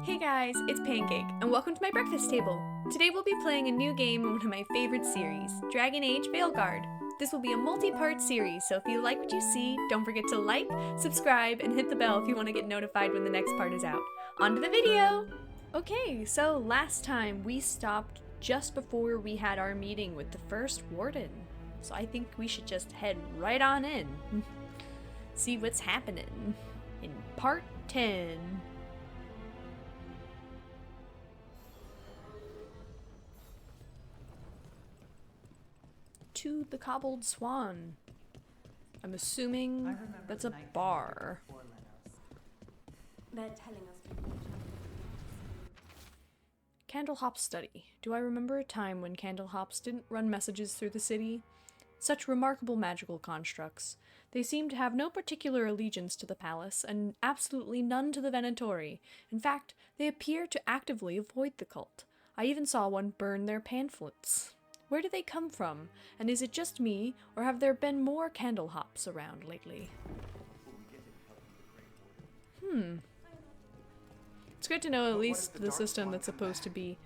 Hey guys, it's Pancake, and welcome to my breakfast table. Today we'll be playing a new game in one of my favorite series, Dragon Age Veilguard. This will be a multi-part series, so if you like what you see, don't forget to like, subscribe, and hit the bell if you want to get notified when the next part is out. On to the video! Okay, so last time we stopped just before we had our meeting with the first warden. So I think we should just head right on in. See what's happening in part 10. To the Cobbled Swan. I'm assuming that's a bar. They're telling us. Candlehop's study. Do I remember a time when Candlehops didn't run messages through the city? Such remarkable magical constructs. They seem to have no particular allegiance to the palace, and absolutely none to the Venatori. In fact, they appear to actively avoid the cult. I even saw one burn their pamphlets. Where do they come from? And is it just me, or have there been more Candlehops around lately? It's good to know at least the system that's supposed to be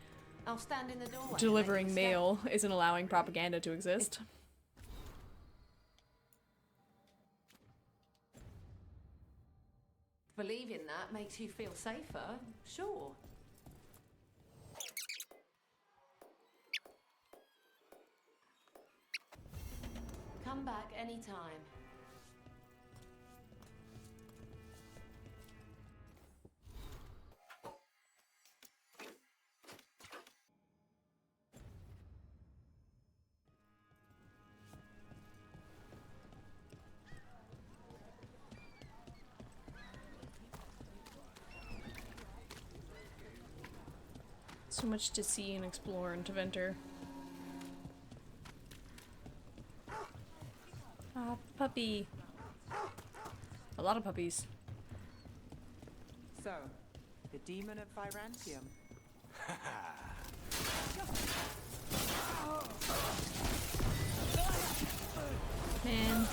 I'll stand in the doorway. delivering mail isn't allowing propaganda to exist. Believing that makes you feel safer, sure. Come back anytime. So much to see and explore in Taventer. Ah, puppy. A lot of puppies. So, the demon of Virantium. Man,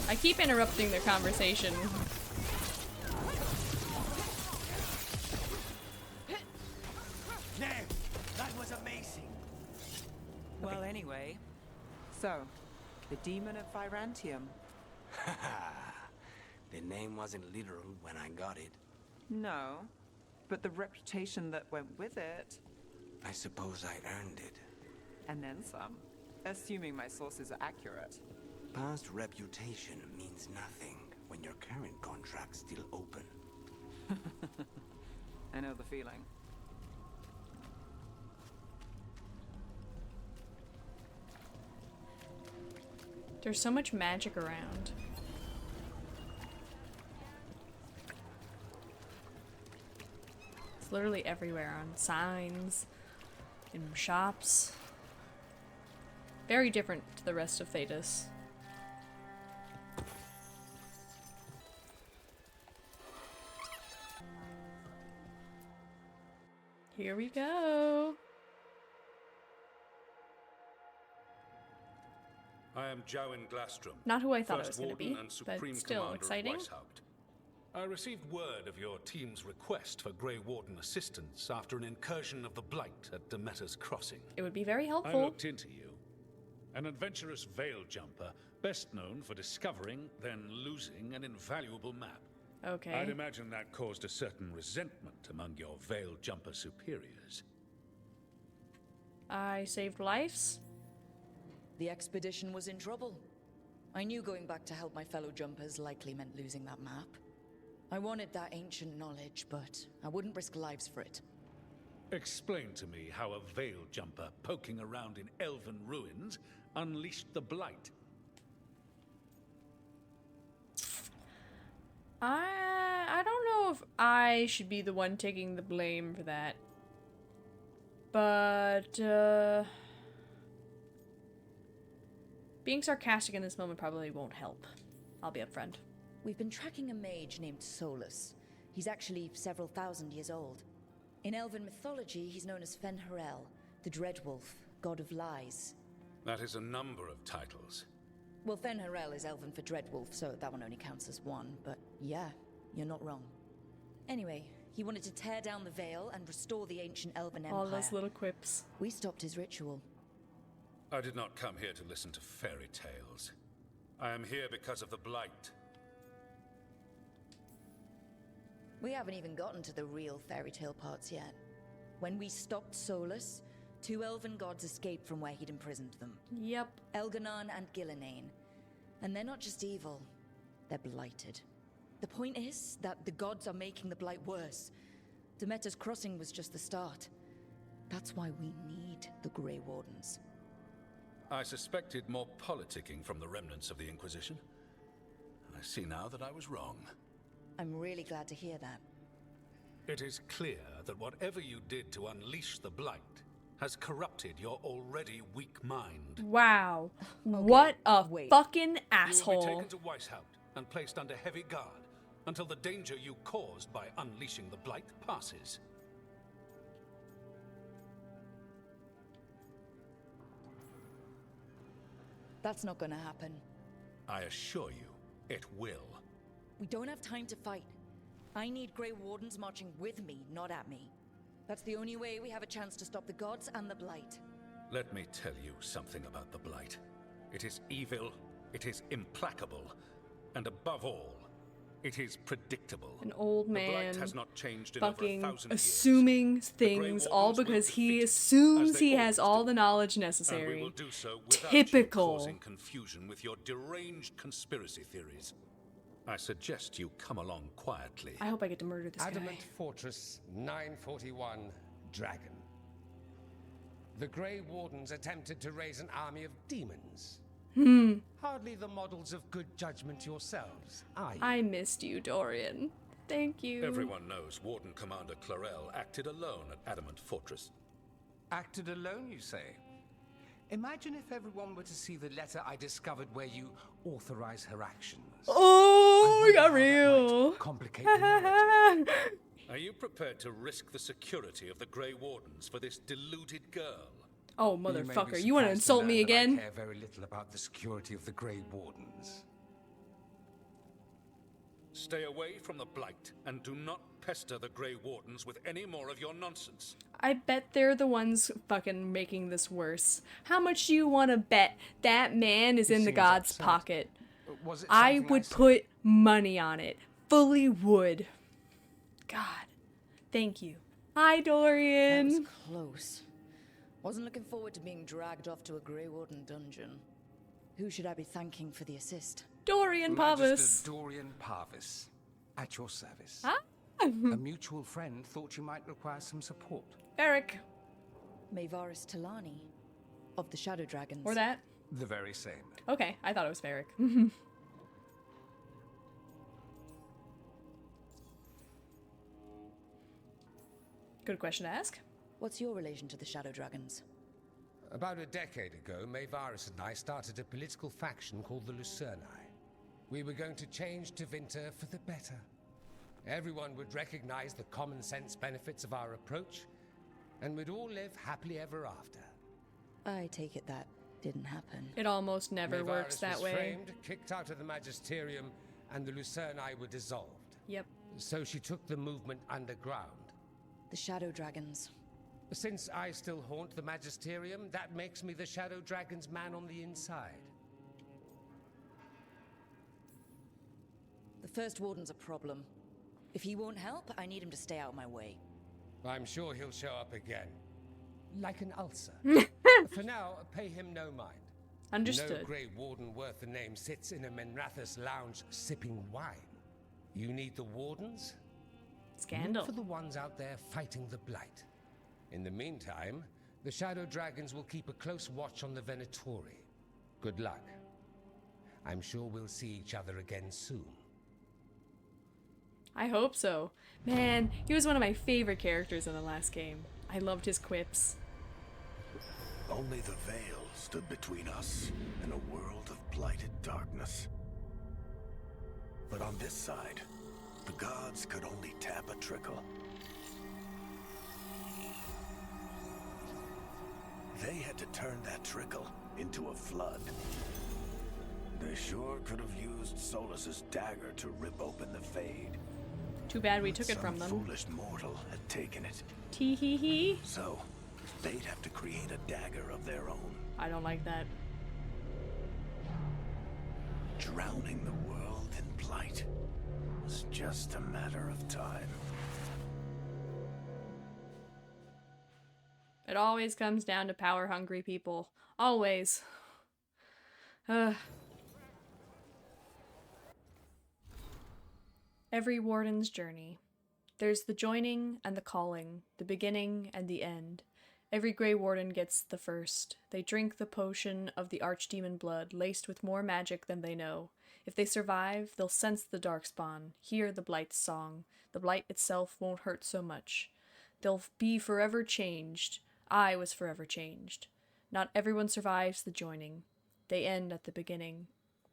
I keep interrupting their conversation. No, that was amazing. Well, anyway. So, the demon of Virantium. The name wasn't literal when I got it. No, but the reputation that went with it. I suppose I earned it. And then some. Assuming my sources are accurate. Past reputation means nothing when your current contract's still open. I know the feeling. There's so much magic around. It's literally everywhere, on signs, in shops. Very different to the rest of Thetis. Here we go. I am Jowen Glastrom. Not who I thought it First was going to be, Warden and but Supreme still Commander of exciting. Weishaupt. I received word of your team's request for Grey Warden assistance after an incursion of the Blight at Demeter's Crossing. It would be very I helpful. looked into you. An adventurous veil jumper, best known for discovering, then losing an invaluable map. Okay. I'd imagine that caused a certain resentment among your veil jumper superiors. I saved lives. The expedition was in trouble. I knew going back to help my fellow jumpers likely meant losing that map. I wanted that ancient knowledge, but I wouldn't risk lives for it. Explain to me how a veil jumper poking around in elven ruins unleashed the Blight. I don't know if I should be the one taking the blame for that. But, being sarcastic in this moment probably won't help. I'll be upfront. We've been tracking a mage named Solus. He's actually several thousand years old. In elven mythology, he's known as Fen'Harel, the Dreadwolf, god of lies. That is a number of titles. Well, Fen'Harel is elven for Dreadwolf, so that one only counts as one, but yeah, you're not wrong. Anyway, He wanted to tear down the veil and restore the ancient Elven Empire. All those little quips. We stopped his ritual. I did not come here to listen to fairy tales. I am here because of the Blight. We haven't even gotten to the real fairy tale parts yet. When we stopped Solus, 2 elven gods escaped from where he'd imprisoned them. Yep. Elganon and Gillenane. And they're not just evil, they're blighted. The point is that the gods are making the blight worse. Demeter's crossing was just the start. That's why we need the Grey Wardens. I suspected more politicking from the remnants of the Inquisition. I see now that I was wrong. I'm really glad to hear that. It is clear that whatever you did to unleash the Blight has corrupted your already weak mind. Wow. What a fucking You will asshole. be taken to Weishaupt and placed under heavy guard until the danger you caused by unleashing the Blight passes. That's not gonna happen. I assure you, it will. We don't have time to fight. I need Grey Wardens marching with me, not at me. That's the only way we have a chance to stop the gods and the Blight. Let me tell you something about the Blight. It is evil, it is implacable, and above all, it is predictable. An old The Blight man has not changed in over fucking 1,000 assuming years. The Grey things all Wardens will because he defeat it, assumes as they he has always all do. the knowledge And we necessary. will do so without Typical. you causing confusion with your deranged conspiracy theories. I suggest you come along quietly. I hope I get to murder this Adamant guy. Fortress 941 Dragon. The Grey Wardens attempted to raise an army of demons. Hardly the models of good judgment yourselves, are you? I missed you, Dorian. Thank you. Everyone knows Warden Commander Clarel acted alone at Adamant Fortress. Acted alone, you say? Imagine if everyone were to see the letter I discovered where you authorize her actions. Oh, we got I wonder how that might real. complicate the narrative. Are you prepared to risk the security of the Grey Wardens for this deluded girl? Oh, You may be motherfucker, you want to surprised insult me learn that again? I care very little about the security of the Grey Wardens. Stay away from the Blight and do not pester the Grey Wardens with any more of your nonsense. I bet they're the ones fucking making this worse. How much do you want to bet that man is in the seems god's upset. pocket? Was it I something would said? put money on it. Fully would. God. Thank you. Hi, That was Dorian. close. Wasn't looking forward to being dragged off to a Grey Warden dungeon. Who should I be thanking for the assist? Dorian Magister Pavis. Dorian Parvis, at your service. Ah, A mutual friend thought you might require some support. Eric. Maevaris Talani, of the Shadow Dragons. Or that. The very same. Okay, I thought it was Ferric. Good question to ask. What's your relation to the Shadow Dragons? About a decade ago, Maevaris and I started a political faction called the Lucerni. We were going to change Tevinter for the better. Everyone would recognize the common sense benefits of our approach, and we'd all live happily ever after. I take it that didn't happen. It almost never works Maevaris that was way. framed, kicked out of the Magisterium, and the Lucerni were dissolved. Yep. So she took the movement underground. The Shadow Dragons. Since I still haunt the Magisterium, that makes me the Shadow Dragon's man on the inside. The First Warden's a problem. If he won't help, I need him to stay out of my way. I'm sure he'll show up again. Like an ulcer. For now, pay him no mind. Understood. No Grey Warden worth the name sits in a Menrathus lounge sipping wine. You need the Wardens? Scandal. Look for the ones out there fighting the Blight. In the meantime, the Shadow Dragons will keep a close watch on the Venatori. Good luck. I'm sure we'll see each other again soon. I hope so. Man, he was one of my favorite characters in the last game. I loved his quips. Only the veil stood between us and a world of blighted darkness. But on this side, the gods could only tap a trickle. They had to turn that trickle into a flood. They sure could have used Solus's dagger to rip open the Fade. Too bad we took it from them. Some foolish mortal had taken it. Tee hee hee. So, they'd have to create a dagger of their own. I don't like that. Drowning the world in blight was just a matter of time. It always comes down to power-hungry people. Always. Every warden's journey. There's the joining and the calling, the beginning and the end. Every Grey Warden gets the first. They drink the potion of the archdemon blood, laced with more magic than they know. If they survive, they'll sense the darkspawn, hear the Blight's song. The Blight itself won't hurt so much. They'll be forever changed. I was forever changed. Not everyone survives the joining. They end at the beginning.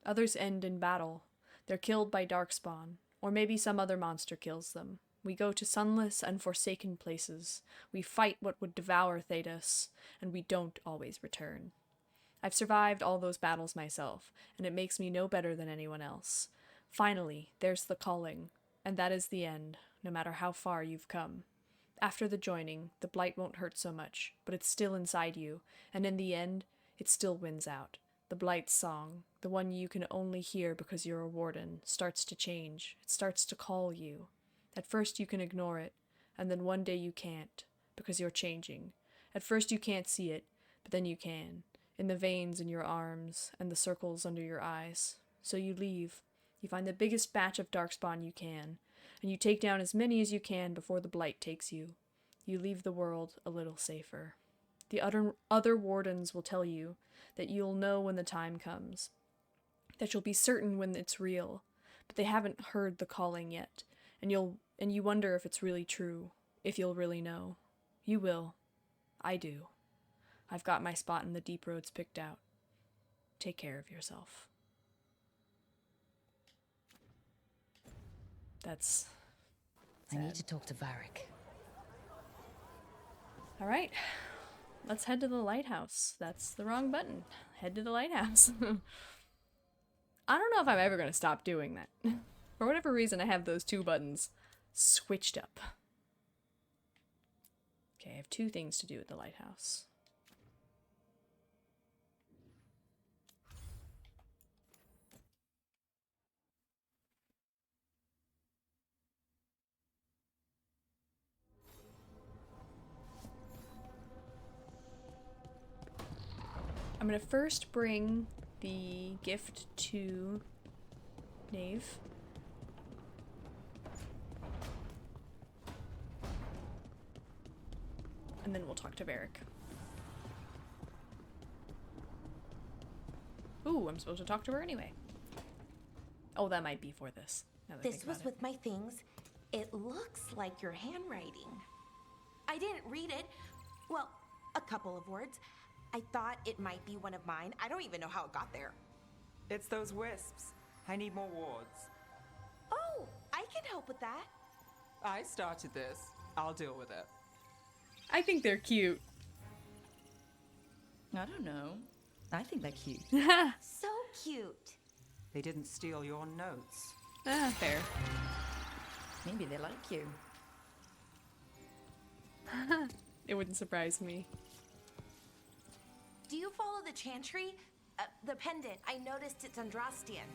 Others end in battle. They're killed by darkspawn, or maybe some other monster kills them. We go to sunless and forsaken places. We fight what would devour Thedas, and we don't always return. I've survived all those battles myself, and it makes me no better than anyone else. Finally, there's the calling, and that is the end, no matter how far you've come. After the joining, the blight won't hurt so much, but it's still inside you, and in the end, it still wins out. The Blight's song, the one you can only hear because you're a warden, starts to change. It starts to call you. At first you can ignore it, and then one day you can't, because you're changing. At first you can't see it, but then you can, in the veins in your arms and the circles under your eyes. So you leave. You find the biggest batch of darkspawn you can, and you take down as many as you can before the blight takes you. You leave the world a little safer. The other wardens will tell you that you'll know when the time comes, that you'll be certain when it's real, but they haven't heard the calling yet, and you wonder if it's really true, if you'll really know. You will. I do. I've got my spot in the deep roads picked out. Take care of yourself. That's sad. I need to talk to Varric. All right. Let's head to the lighthouse. That's the wrong button. Head to the lighthouse. I don't know if I'm ever going to stop doing that. For whatever reason, I have those two buttons switched up. Okay, I have two things to do at the lighthouse. I'm gonna first bring the gift to Knave. And then we'll talk to Varric. Ooh, I'm supposed to talk to her anyway. Oh, that might be for this. Now that I This think was about it. with my things. It looks like your handwriting. I didn't read it. Well, a couple of words. I thought it might be one of mine. I don't even know how it got there. It's those wisps. I need more wards. Oh, I can help with that. I started this. I'll deal with it. I think they're cute. I don't know. I think they're cute. So cute. They didn't steal your notes. Fair. Maybe they like you. It wouldn't surprise me. Do you follow the chantry? The pendant. I noticed it's Andrastian.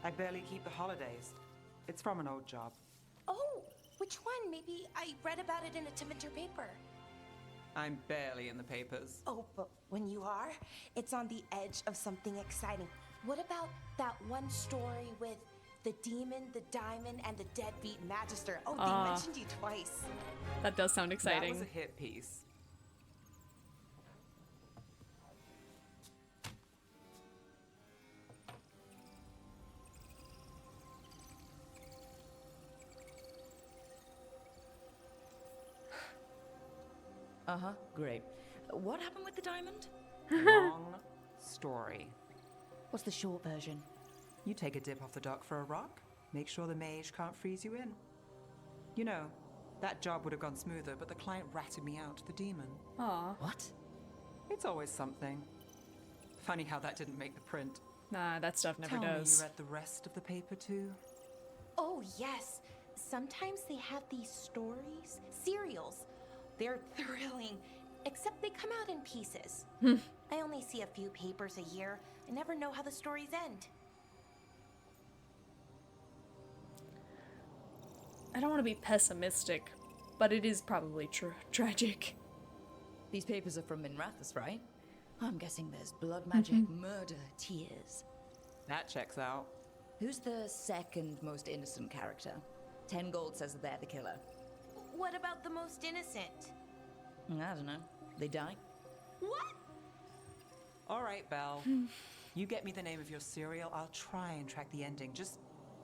I barely keep the holidays. It's from an old job. Oh, which one? Maybe I read about it in a Tevinter paper. I'm barely in the papers. Oh, but when you are, it's on the edge of something exciting. What about that one story with the demon, the diamond, and the deadbeat magister? Oh, they mentioned you twice. That does sound exciting. That was a hit piece. Uh-huh, great. What happened with the diamond? Long story. What's the short version? You take a dip off the dock for a rock, make sure the mage can't freeze you in. You know, that job would have gone smoother, but the client ratted me out to the demon. Aw. What? It's always something. Funny how that didn't make the print. Nah, that stuff never Tell does. me you read the rest of the paper too? Oh, yes. sometimes they have these stories, serials. They're thrilling, except they come out in pieces. I only see a few papers a year. I never know how the stories end. I don't want to be pessimistic, but it is probably tragic. These papers are from Minrathous, right? I'm guessing there's blood magic, murder, tears. That checks out. Who's the second most innocent character? 10 gold says they're the killer. What about the most innocent? I don't know. They die? What? All right, Belle. You get me the name of your cereal, I'll try and track the ending. Just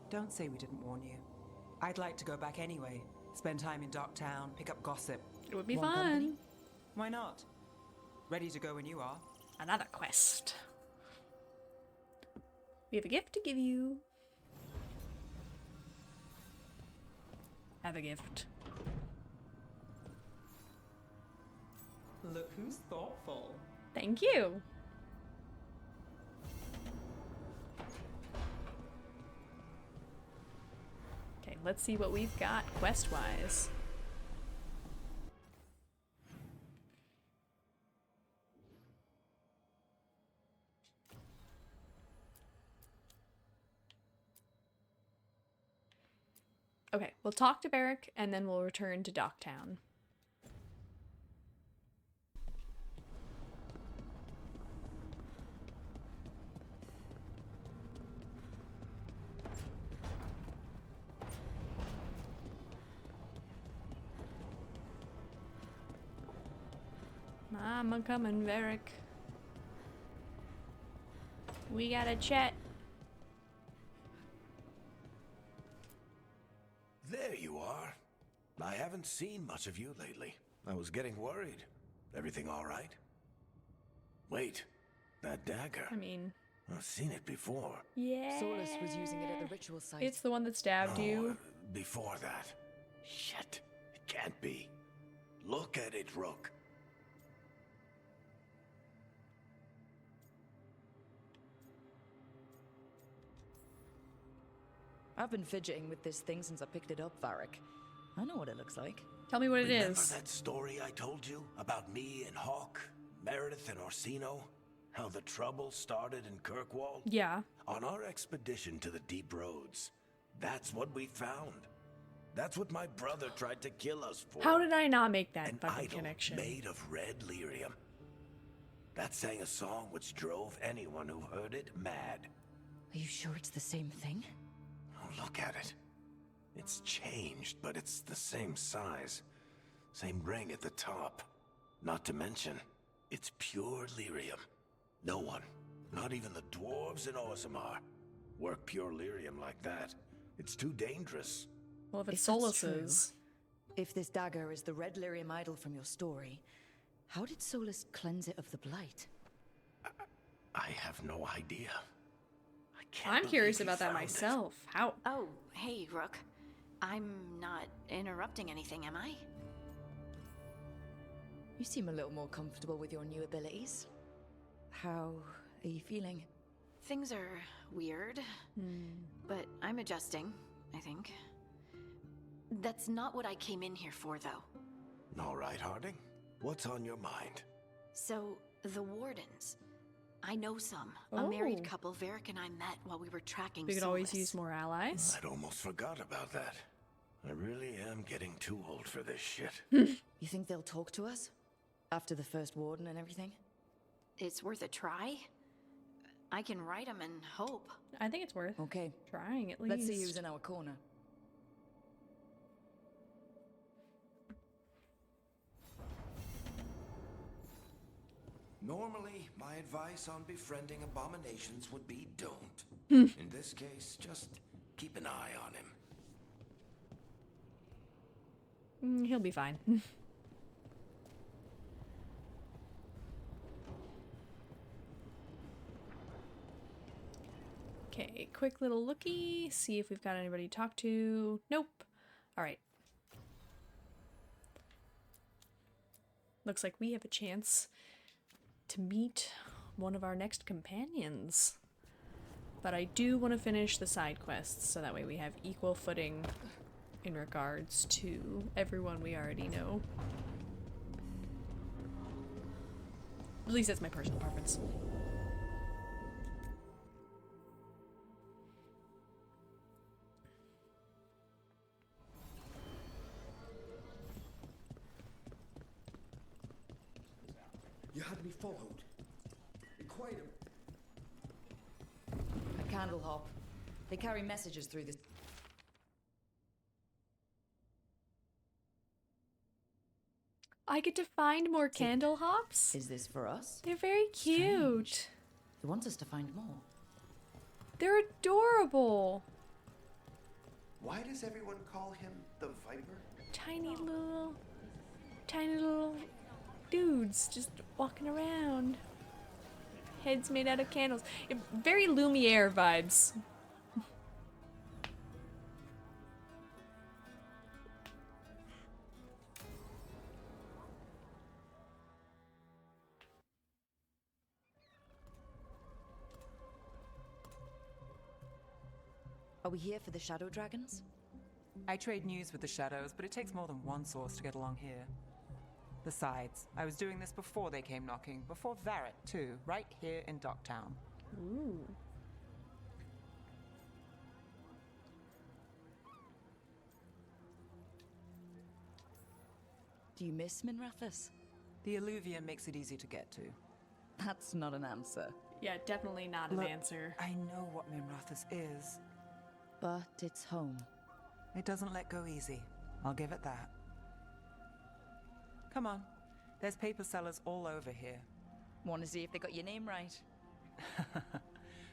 don't say we didn't warn you. I'd like to go back anyway. Spend time in Docktown, pick up gossip. It would be Want fun. company? Why not? Ready to go when you are. Another quest. We have a gift to give you. Have a gift. Look who's thoughtful. Thank you. Okay, let's see what we've got quest-wise. Okay, we'll talk to Barrick and then we'll return to Docktown. I'm coming, Varric. We gotta chat. There you are. I haven't seen much of you lately. I was getting worried. Everything all right? Wait, that dagger. I mean, I've seen it before. yeah. Solus was using it at the ritual site. It's the one that stabbed you. Before that. Shit, it can't be. Look at it, Rook. I've been fidgeting with this thing since I picked it up, Varric. I know what it looks like. Tell me what it Remember is. that story I told you about me and Hawk, Meredith and Orsino? How the trouble started in Kirkwall? Yeah. On our expedition to the deep roads, that's what we found. That's what my brother tried to kill us for. How did I not make that An fucking idol connection? made of red lyrium. That sang a song which drove anyone who heard it mad. Are you sure it's the same thing? Oh, look at it. It's changed, but it's the same size. Same ring at the top. Not to mention, it's pure lyrium. No one, not even the dwarves in Orzammar, work pure lyrium like that. It's too dangerous. Well, if it's If that's Solus's. If this dagger is the red lyrium idol from your story, how did Solus cleanse it of the blight? I have no idea. I can't I'm believe curious he about that found it. myself. How? Oh, hey, Rook. I'm not interrupting anything, am I? You seem a little more comfortable with your new abilities. How are you feeling? Things are weird, but I'm adjusting, I think. That's not what I came in here for, though. All right, Harding. What's on your mind? So, the Wardens. I know some. A married Oh. couple Varric and I met while we were tracking We could always Solus. use more allies. I'd almost forgot about that. I really am getting too old for this shit. You think they'll talk to us? After the first warden and everything? It's worth a try. I can write them and hope. I think it's worth Okay, trying at least. let's see who's in our corner. Normally, my advice on befriending abominations would be don't. In this case, just keep an eye on him. He'll be fine. Okay, quick little looky. See if we've got anybody to talk to. Nope. Alright. Looks like we have a chance to meet one of our next companions. But I do want to finish the side quests so that way we have equal footing in regards to everyone we already know. At least that's my personal preference. You had me followed. Quite A candle hop. They carry messages through this. I get to find more candle hops? Is this for us? They're very cute. Strange. He wants us to find more. They're adorable. Why does everyone call him the Viper? Tiny little dudes just walking around. Heads made out of candles. Very Lumiere vibes. Are we here for the Shadow Dragons? I trade news with the Shadows, but it takes more than one source to get along here. Besides, I was doing this before they came knocking, before Varret too, right here in Docktown. Ooh. Do you miss Minrathous? The alluvium makes it easy to get to. That's not an answer. Yeah, definitely not an answer. I know what Minrathous is. But it's home. It doesn't let go easy. I'll give it that. Come on. There's paper sellers all over here. Want to see if they got your name right?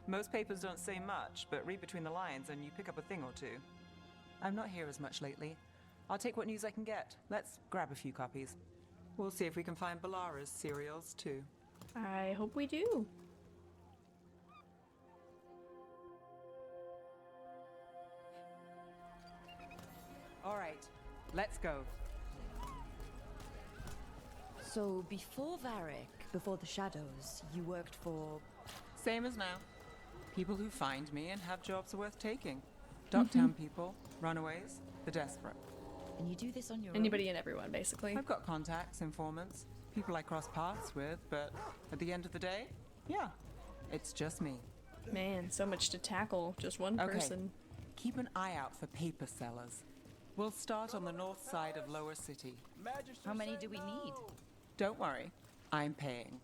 Most papers don't say much, but read between the lines and you pick up a thing or two. I'm not here as much lately. I'll take what news I can get. Let's grab a few copies. We'll see if we can find Balara's serials too. I hope we do. All right, let's go. So before Varric, before the Shadows, you worked for... Same as now. People who find me and have jobs worth taking. Docktown people, runaways, the desperate. And you do this on your Anybody and everyone, basically. I've got contacts, informants, people I cross paths with, but at the end of the day, yeah, it's just me. Man, so much to tackle. Just one person. Keep an eye out for paper sellers. We'll start on the north side of Lower City. How many do we need? Don't worry, I'm paying.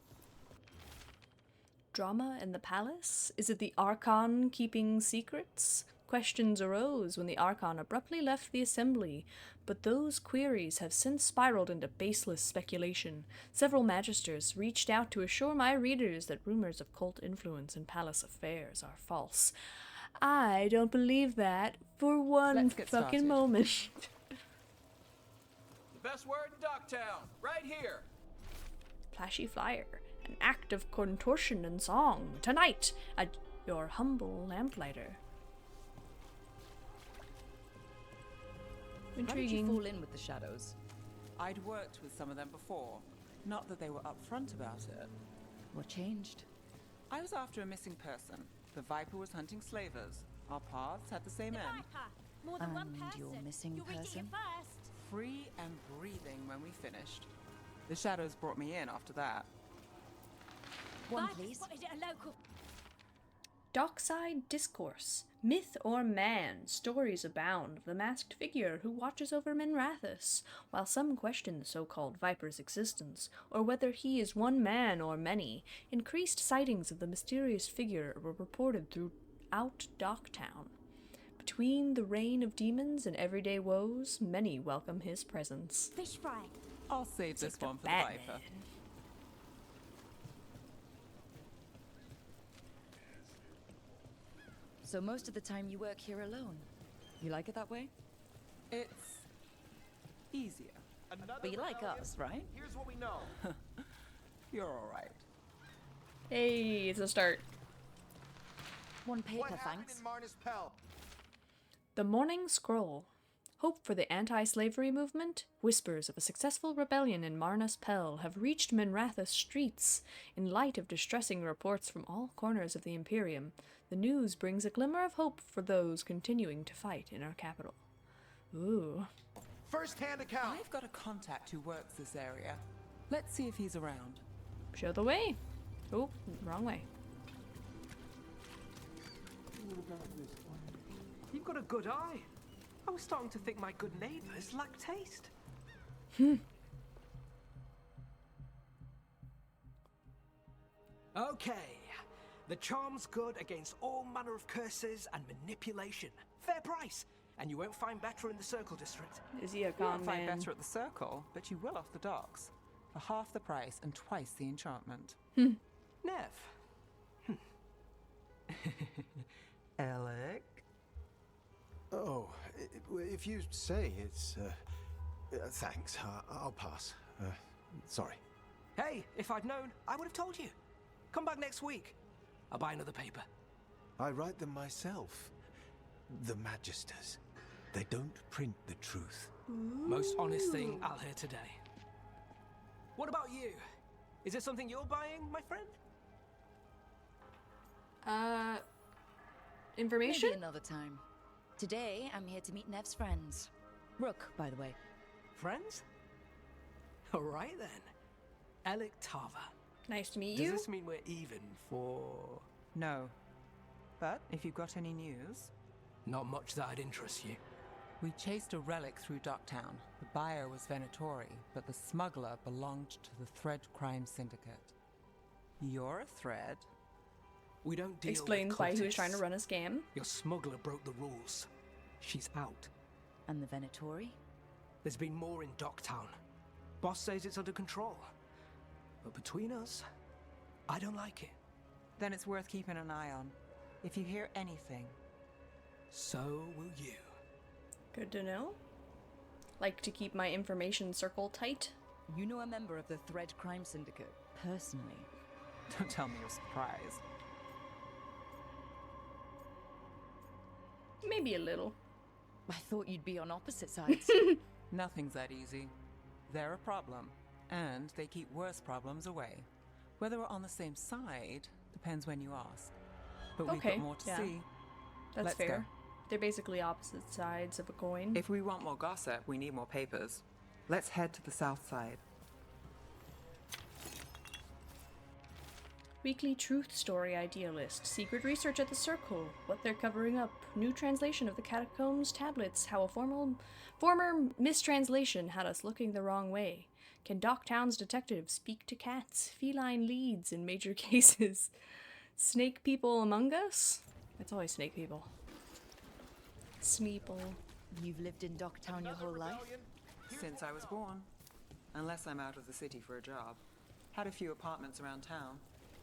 Drama in the palace? Is it the Archon keeping secrets? Questions arose when the Archon abruptly left the assembly, but those queries have since spiraled into baseless speculation. Several magisters reached out to assure my readers that rumors of cult influence in palace affairs are false. I don't believe that for one fucking moment. The best word in Docktown, right here. Flashy flyer. An act of contortion and song. Tonight, at your humble lamplighter. Intriguing. How did you fall in with the Shadows? I'd worked with some of them before. Not that they were upfront about it. What changed? I was after a missing person. The Viper was hunting slavers. Our paths had the same end. More than one person. Your missing person? Free and breathing when we finished. The Shadows brought me in after that. One, please. Dockside Discourse. Myth or man, stories abound of the masked figure who watches over Minrathous, while some question the so-called Viper's existence, or whether he is one man or many. Increased sightings of the mysterious figure were reported throughout Docktown. Between the reign of demons and everyday woes, many welcome his presence. Fish fry. I'll save this one for the Batman. Viper. So most of the time you work here alone. You like it that way? It's easier. But you like us, right? Here's what we know. You're all right. Hey, it's a start. One paper, What happened thanks. in Marnus Pell? The Morning Scroll. Hope for the anti-slavery movement? Whispers of a successful rebellion in Marnus Pell have reached Minrathous streets. In light of distressing reports from all corners of the Imperium, the news brings a glimmer of hope for those continuing to fight in our capital. Ooh. First-hand account. I've got a contact who works this area. Let's see if he's around. Show the way. Oh, wrong way. You've got a good eye. I was starting to think my good neighbors lack taste. Okay. The charm's good against all manner of curses and manipulation. Fair price. And you won't find better in the Circle District. Is he a You con won't find man? better at the Circle, but you will off the docks. For half the price and twice the enchantment. Nev. Alec? Oh, if you say it's... thanks. I'll pass. Sorry. Hey, if I'd known, I would have told you. Come back next week. I'll buy another paper. I write them myself. The Magisters. They don't print the truth. Most honest thing I'll hear today. What about you? Is it something you're buying, my friend? Information? Maybe another time. Today, I'm here to meet Nev's friends. Rook, by the way. Friends? All right then. Alec Tava. Nice to meet Does you. this mean we're even for... No. But if you've got any news... Not much that'd interest you. We chased a relic through Docktown. The buyer was Venatori, but the smuggler belonged to the Thread Crime Syndicate. You're a thread. We don't deal Explains with why he was trying to cultists. run a scam. Your smuggler broke the rules. She's out. And the Venatori? There's been more in Docktown. Boss says it's under control. But between us, I don't like it. Then it's worth keeping an eye on. If you hear anything... So will you. Good to know. Like to keep my information circle tight. You know a member of the Thread Crime Syndicate, personally. Don't tell me you're surprised. Maybe a little. I thought you'd be on opposite sides. Nothing's that easy. They're a problem, and they keep worse problems away. Whether we're on the same side depends when you ask. But we've Okay, got more to yeah. see. That's Let's fair. go. They're basically opposite sides of a coin. If we want more gossip, we need more papers. Let's head to the south side. Weekly truth story idea list. Secret research at the Circle. What they're covering up. New translation of the Catacombs tablets. How a former mistranslation had us looking the wrong way. Can Docktown's detectives speak to cats? Feline leads in major cases. Snake people among us? It's always snake people. Smeeple. You've lived in Docktown your whole life? Since I was born. Unless I'm out of the city for a job. Had a few apartments around town.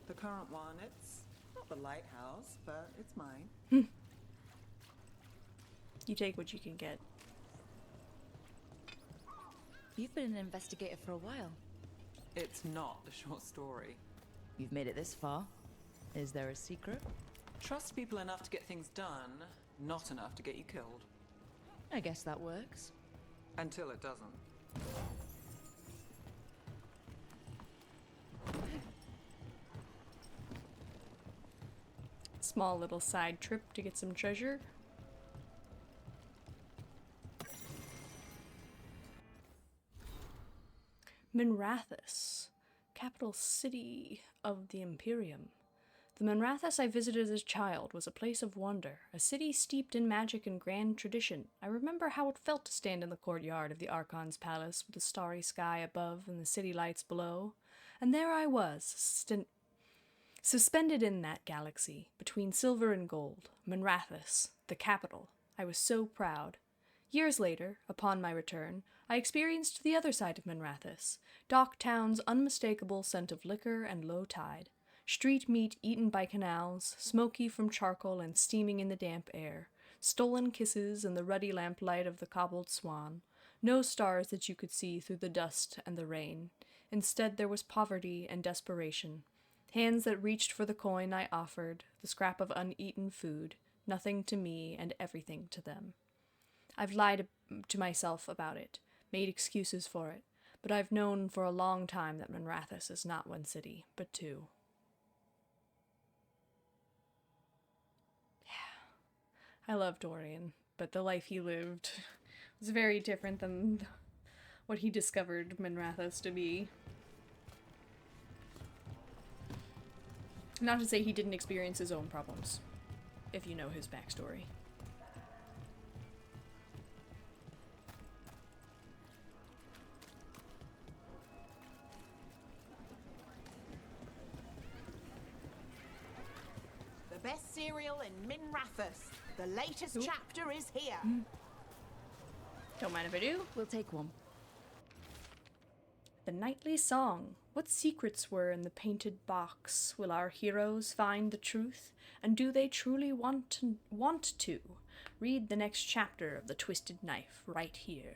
The current one, it's not the lighthouse, but it's mine. You take what you can get. You've been an investigator for a while. It's not a short story. You've made it this far. Is there a secret? Trust people enough to get things done, not enough to get you killed. I guess that works. Until it doesn't. Small little side trip to get some treasure. Minrathous, capital city of the Imperium. The Minrathous I visited as a child was a place of wonder, a city steeped in magic and grand tradition. I remember how it felt to stand in the courtyard of the Archon's palace with the starry sky above and the city lights below. And there I was, suspended in that galaxy, between silver and gold, Minrathous, the capital. I was so proud. Years later, upon my return, I experienced the other side of Minrathous, Docktown's unmistakable scent of liquor and low tide, street meat eaten by canals, smoky from charcoal and steaming in the damp air, stolen kisses in the ruddy lamplight of the cobbled swan, no stars that you could see through the dust and the rain. Instead there was poverty and desperation, hands that reached for the coin I offered, the scrap of uneaten food, nothing to me and everything to them. I've lied to myself about it, made excuses for it, but I've known for a long time that Minrathous is not one city, but two. Yeah. I love Dorian, but the life he lived It's very different than what he discovered Minrathous to be. Not to say he didn't experience his own problems, if you know his backstory. The best cereal in Minrathous. The latest chapter is here. Don't mind if I do. We'll take one. The Nightly Song. What secrets were in the painted box? Will our heroes find the truth? And do they truly want to? Read the next chapter of The Twisted Knife right here.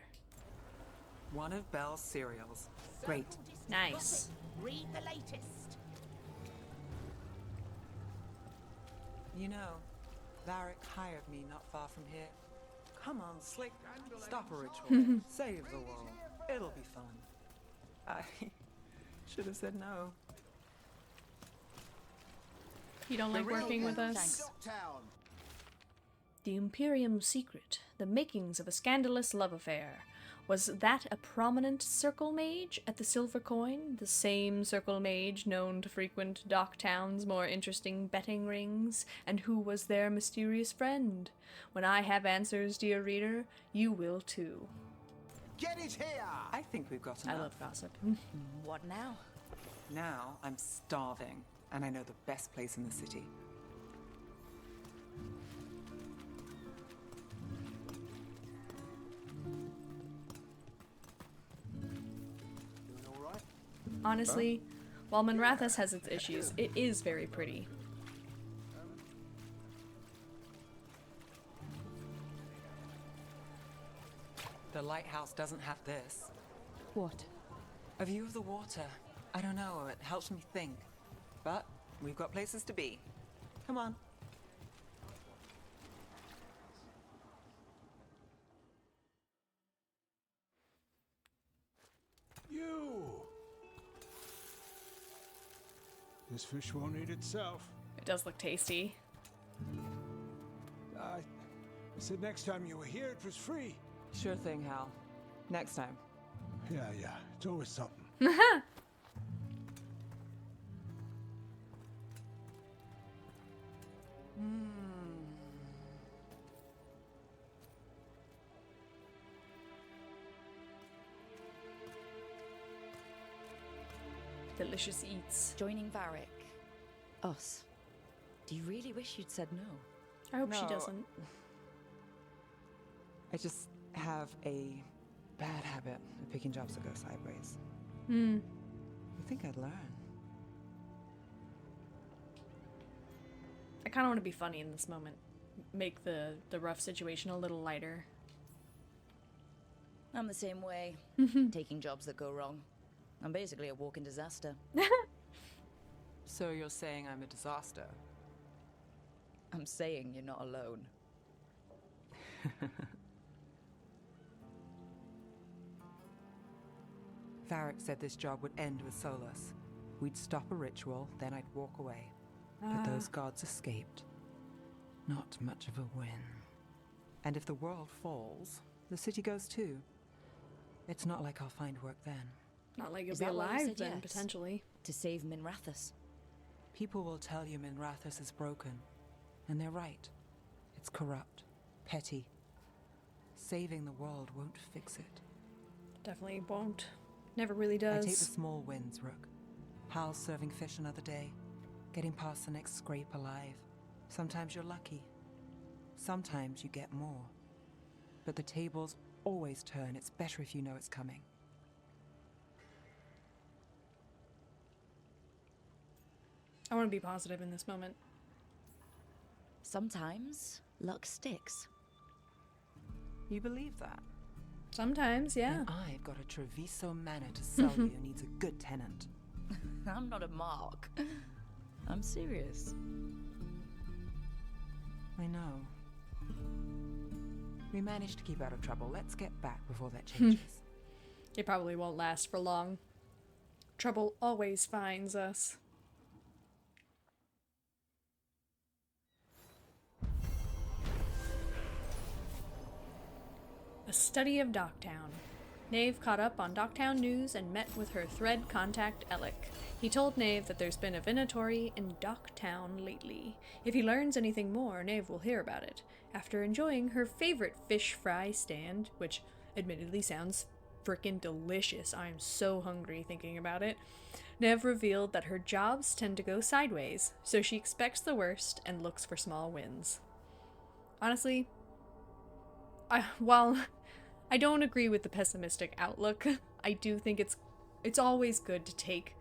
One of Belle's cereals. Great. Nice. Read the latest. You know, Varric hired me not far from here. Come on, Slick. Stop a ritual. Save the world. It'll be fun. I should have said no. You don't like working with us? Town. The Imperium's secret, the makings of a scandalous love affair. Was that a prominent circle mage at the Silver Coin? The same circle mage known to frequent Docktown's more interesting betting rings? And who was their mysterious friend? When I have answers, dear reader, you will too. Get it here! I think we've got enough. I love gossip. What now? Now I'm starving, and I know the best place in the city. Doing all right? Honestly, while Minrathous has its issues, it is very pretty. The lighthouse doesn't have this. What? A view of the water. I don't know, it helps me think. But we've got places to be. Come on. You! This fish won't eat itself. It does look tasty. I said next time you were here it was free. Sure thing, Hal. Next time. Yeah, it's always something. Delicious eats. Joining Varric. Us. Do you really wish you'd said no? I hope she No. doesn't. I just have a bad habit of picking jobs that go sideways. Hmm. You think I'd learn? I kind of want to be funny in this moment. Make the rough situation a little lighter. I'm the same way. Taking jobs that go wrong. I'm basically a walking disaster. So you're saying I'm a disaster? I'm saying you're not alone. Varric said this job would end with Solus. We'd stop a ritual, then I'd walk away. But those gods escaped. Not much of a win. And if the world falls, the city goes too. It's not like I'll find work then. Not like you'll Is be that why you alive said then, yes? potentially. To save Minrathous. People will tell you Minrathous is broken. And they're right. It's corrupt. Petty. Saving the world won't fix it. Definitely won't. Never really I does. take the small wins, Rook. Hal's serving fish another day. Getting past the next scrape alive. Sometimes you're lucky. Sometimes you get more. But the tables always turn. It's better if you know it's coming. I want to be positive in this moment. Sometimes luck sticks. You believe that? Sometimes, yeah. And I've got a Treviso manor to sell you who needs a good tenant. I'm not a mark. I'm serious. I know. We managed to keep out of trouble. Let's get back before that changes. It probably won't last for long. Trouble always finds us. The A study of Docktown. Nave caught up on Docktown news and met with her thread contact Alec. He told Nave that there's been a Venatori in Docktown lately. If he learns anything more, Nave will hear about it. After enjoying her favorite fish fry stand, which admittedly sounds frickin' delicious, I'm so hungry thinking about it, Neve revealed that her jobs tend to go sideways, so she expects the worst and looks for small wins. Honestly, while I don't agree with the pessimistic outlook, I do think it's always good to take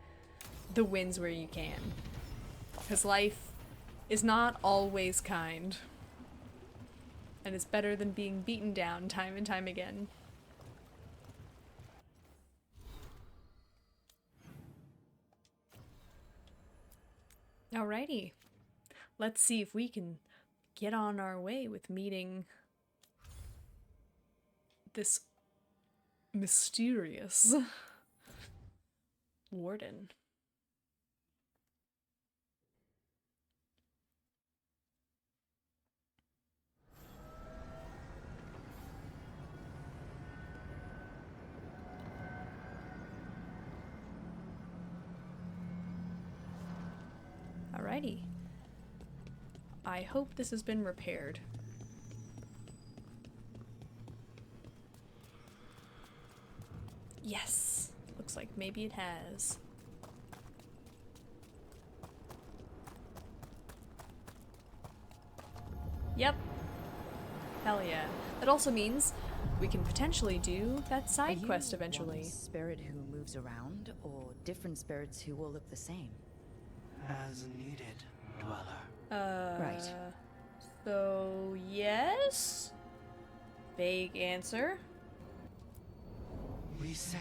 the wins where you can. Because life is not always kind. And it's better than being beaten down time and time again. Alrighty. Let's see if we can get on our way with meeting this mysterious warden. Alrighty. I hope this has been repaired. Yes! Looks like maybe it has. Yep. Hell yeah. That also means we can potentially do that side quest eventually. One spirit who moves around, or different spirits who all look the same? As needed, dweller. Right. So, yes? Vague answer. We sail.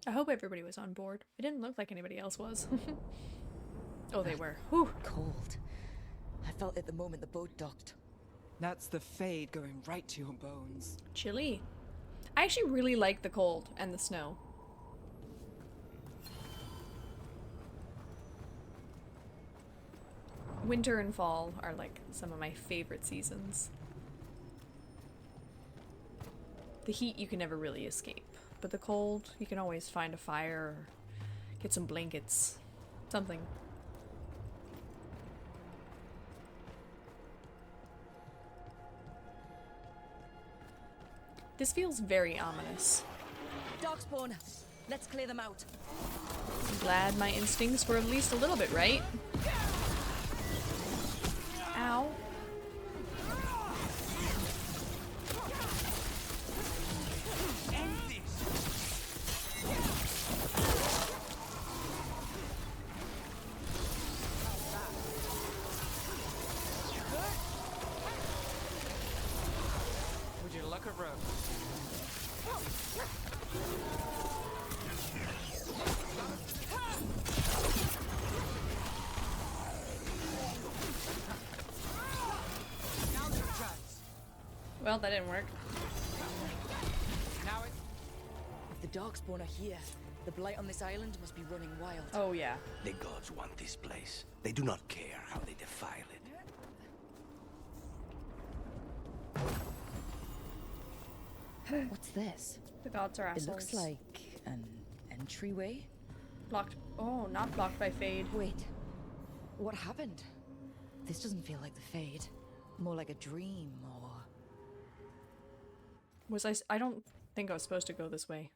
I hope everybody was on board. It didn't look like anybody else was. Oh, they were. Whew. Cold. I felt it the moment the boat docked. That's the fade going right to your bones. Chilly. I actually really like the cold and the snow. Winter and fall are like some of my favorite seasons. The heat you can never really escape, but the cold, you can always find a fire or get some blankets, something. This feels very ominous. Darkspawn, let's clear them out. I'm glad my instincts were at least a little bit right. Ow. Would you like a rope? Well, that didn't work. Now it. If the Darkspawn are here, the blight on this island must be running wild. Oh, yeah. The gods want this place. They do not care how they defile it. What's this? The gods are assholes. It looks like an entryway. Blocked. Oh, not blocked by Fade. Wait. What happened? This doesn't feel like the Fade. More like a dream, or... Was I don't think I was supposed to go this way.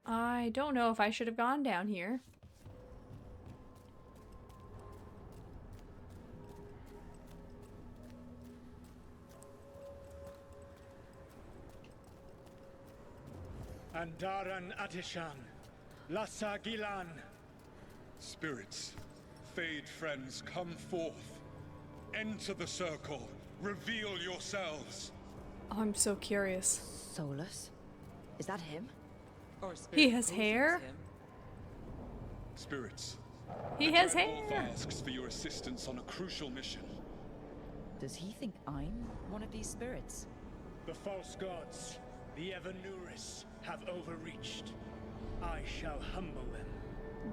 I don't know if I should have gone down here. Andaran Atishan, Lassa Gilan. Spirits, Fade friends, come forth. Enter the circle. Reveal yourselves. Oh, I'm so curious. Solus? Is that him? Or He has hair? Spirits. He has the Dread hair. Wolf asks for your assistance on a crucial mission. Does he think I'm one of these spirits? The false gods, the Evanuris, have overreached. I shall humble them.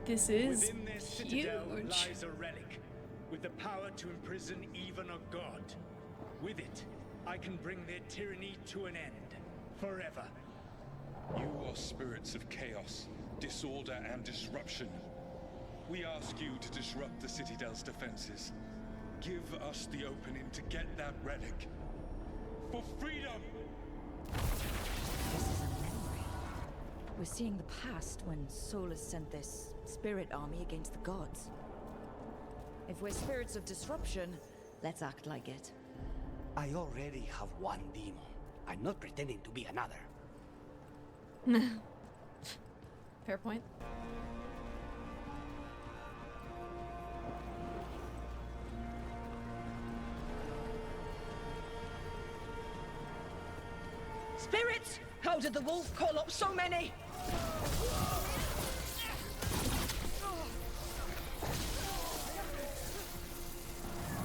This is Within this citadel huge. lies a relic, with the power to imprison even a god. With it, I can bring their tyranny to an end, forever. You are spirits of chaos, disorder, and disruption. We ask you to disrupt the Citadel's defenses. Give us the opening to get that relic. For freedom! This is a memory. We're seeing the past when Solus sent this spirit army against the gods. If we're spirits of disruption, let's act like it. I already have one demon. I'm not pretending to be another. Fair point. Spirits! How did the wolf call up so many?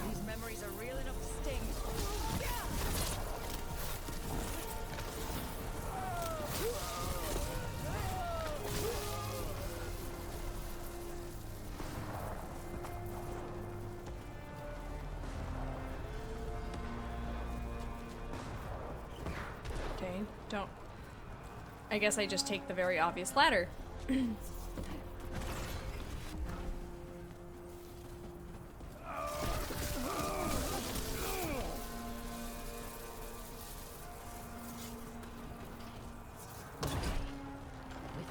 These memories are real enough to sting. Okay, don't. I guess I just take the very obvious ladder. We're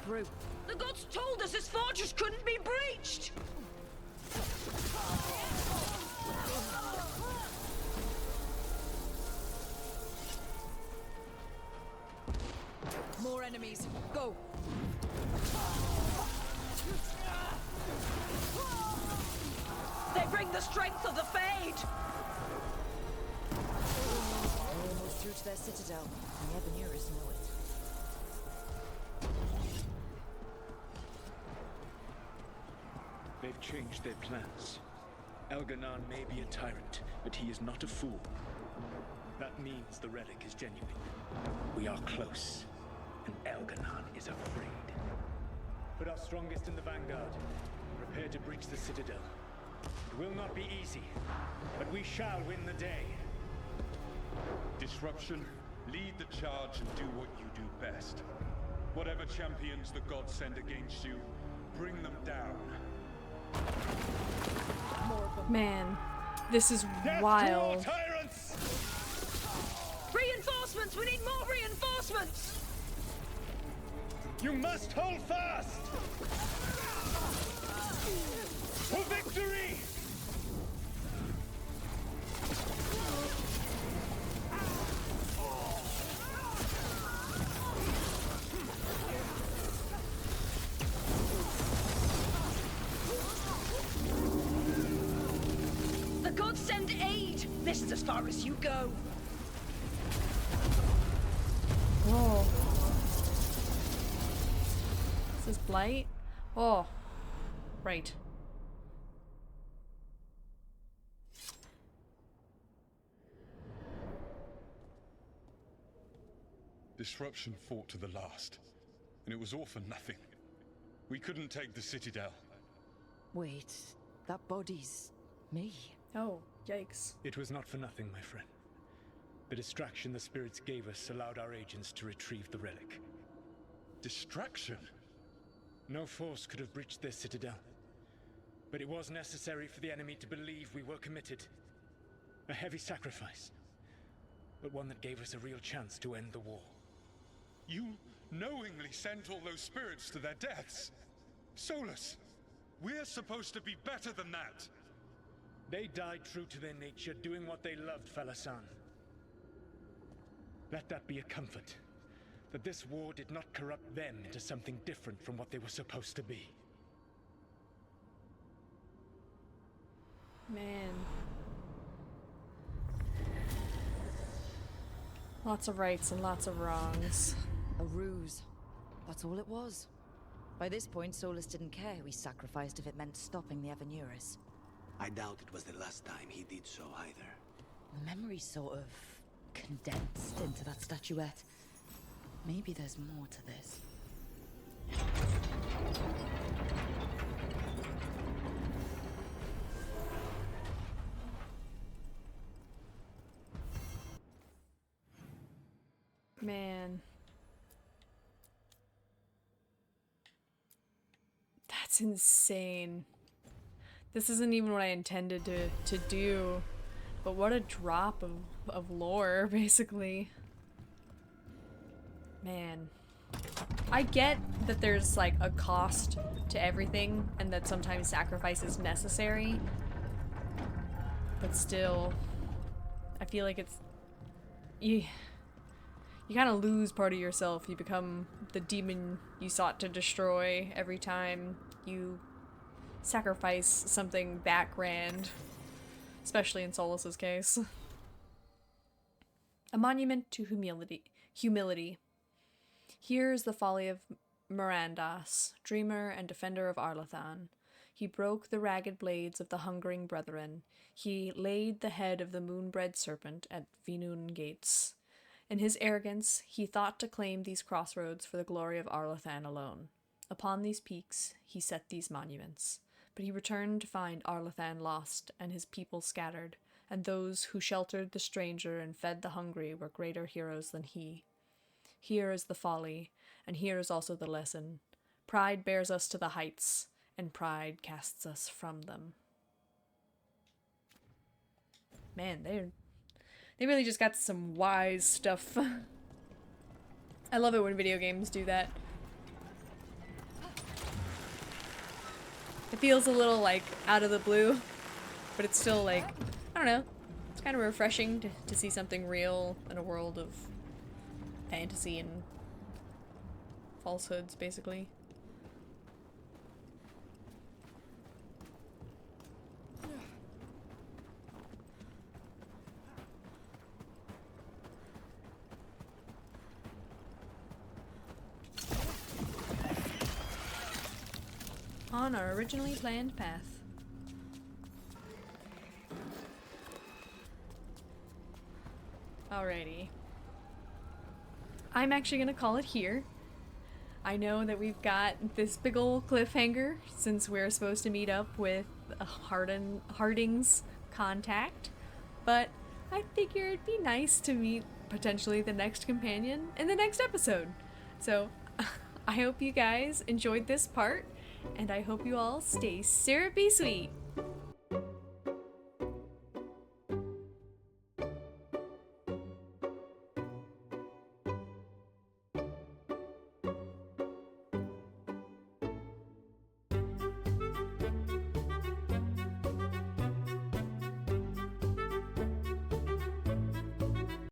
through. The gods told us this fortress couldn't be breached! More enemies. Go! They bring the strength of the Fade! We're almost through to their citadel, and the Evaneras know it. They've changed their plans. Elganon may be a tyrant, but he is not a fool. That means the relic is genuine. We are close, and Elganon is afraid. Put our strongest in the vanguard. Prepare to breach the citadel. It will not be easy, but we shall win the day. Disruption, lead the charge and do what you do best. Whatever champions the gods send against you, bring them down. Man, this is wild. Tyrants! Reinforcements! We need more reinforcements! You must hold fast! For victory! The gods send aid! This is as far as you go! Whoa. This is Blight? Oh. Right. Disruption fought to the last, and it was all for nothing. We couldn't take the Citadel. Wait, that body's me. Oh, yikes. It was not for nothing, my friend. The distraction the spirits gave us allowed our agents to retrieve the relic. Distraction? No force could have breached their citadel. But it was necessary for the enemy to believe we were committed. A heavy sacrifice, but one that gave us a real chance to end the war. You knowingly sent all those spirits to their deaths. Solus, we're supposed to be better than that. They died true to their nature, doing what they loved, Falasan. Let that be a comfort, that this war did not corrupt them into something different from what they were supposed to be. Man. Lots of rights and lots of wrongs. A ruse. That's all it was. By this point, Solus didn't care who he sacrificed if it meant stopping the Evaneras. I doubt it was the last time he did so either. The memory sort of condensed into that statuette. Maybe there's more to this. Man. That's insane. This isn't even what I intended to do, but what a drop of lore, basically. Man. I get that there's like a cost to everything and that sometimes sacrifice is necessary, but still, I feel like it's... You kind of lose part of yourself. You become the demon you sought to destroy every time you sacrifice something that grand. Especially in Solus's case. A monument to humility. Here is the folly of Mirandas, dreamer and defender of Arlathan. He broke the ragged blades of the hungering brethren. He laid the head of the moon-bred serpent at Vinun gates. In his arrogance, he thought to claim these crossroads for the glory of Arlathan alone. Upon these peaks, he set these monuments. But he returned to find Arlathan lost and his people scattered, and those who sheltered the stranger and fed the hungry were greater heroes than he. Here is the folly, and here is also the lesson. Pride bears us to the heights, and pride casts us from them. Man, they really just got some wise stuff. I love it when video games do that. It feels a little, like, out of the blue, but it's still, like, I don't know, it's kind of refreshing to see something real in a world of fantasy and falsehoods, basically. On our originally planned path. Alrighty. I'm actually gonna call it here. I know that we've got this big ol' cliffhanger since we're supposed to meet up with Harding's contact, but I figure it'd be nice to meet potentially the next companion in the next episode. So I hope you guys enjoyed this part, and I hope you all stay syrupy sweet.